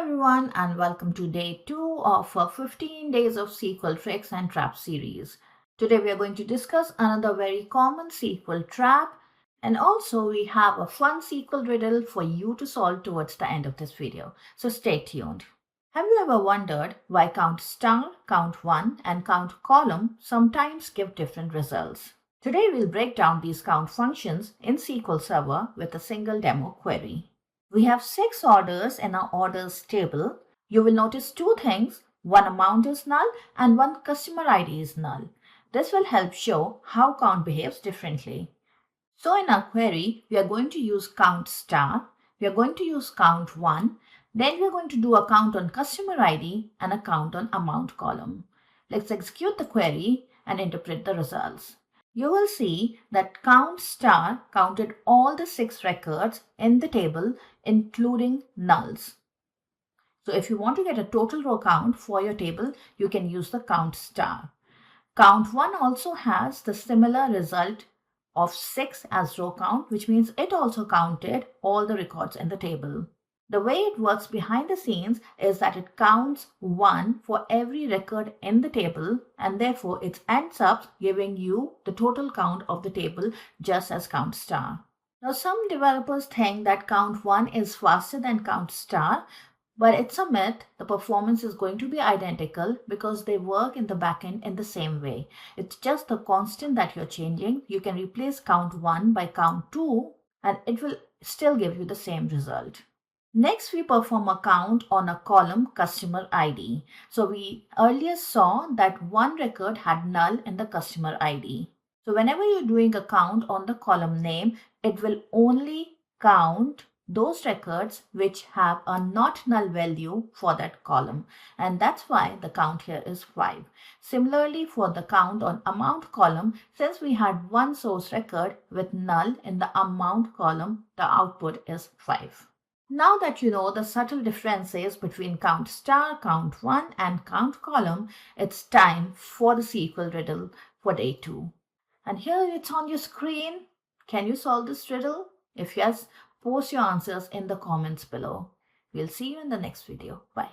everyone, and welcome to day 2 of our 15 days of SQL tricks and traps series. Today we are going to discuss another very common SQL trap, and also we have a fun SQL riddle for you to solve towards the end of this video. So stay tuned. Have you ever wondered why count star, count 1 and count column sometimes give different results? Today we'll break down these count functions in SQL Server with a single demo query. We have 6 orders in our orders table. You will notice 2 things. One amount is null and one customer ID is null. This will help show how count behaves differently. So in our query, we are going to use count star. We are going to use count 1. Then we are going to do a count on customer ID and a count on amount column. Let's execute the query and interpret the results. You will see that count star counted all the 6 records in the table, including nulls. So if you want to get a total row count for your table, you can use the count star. Count 1 also has the similar result of 6 as row count, which means it also counted all the records in the table. The way it works behind the scenes is that it counts 1 for every record in the table, and therefore it ends up giving you the total count of the table just as count star. Now some developers think that count 1 is faster than count star, but it's a myth. The performance is going to be identical because they work in the backend in the same way. It's just the constant that you're changing. You can replace count 1 by count 2 and it will still give you the same result. Next, we perform a count on a column customer ID. So we earlier saw that one record had null in the customer ID. So whenever you're doing a count on the column name, it will only count those records which have a not null value for that column. And that's why the count here is 5. Similarly, for the count on amount column, since we had one source record with null in the amount column, the output is 5. Now that you know the subtle differences between count star, count 1 and count column, it's time for the SQL riddle for day 2. And here it's on your screen. Can you solve this riddle? If yes, post your answers in the comments below. We'll see you in the next video. Bye.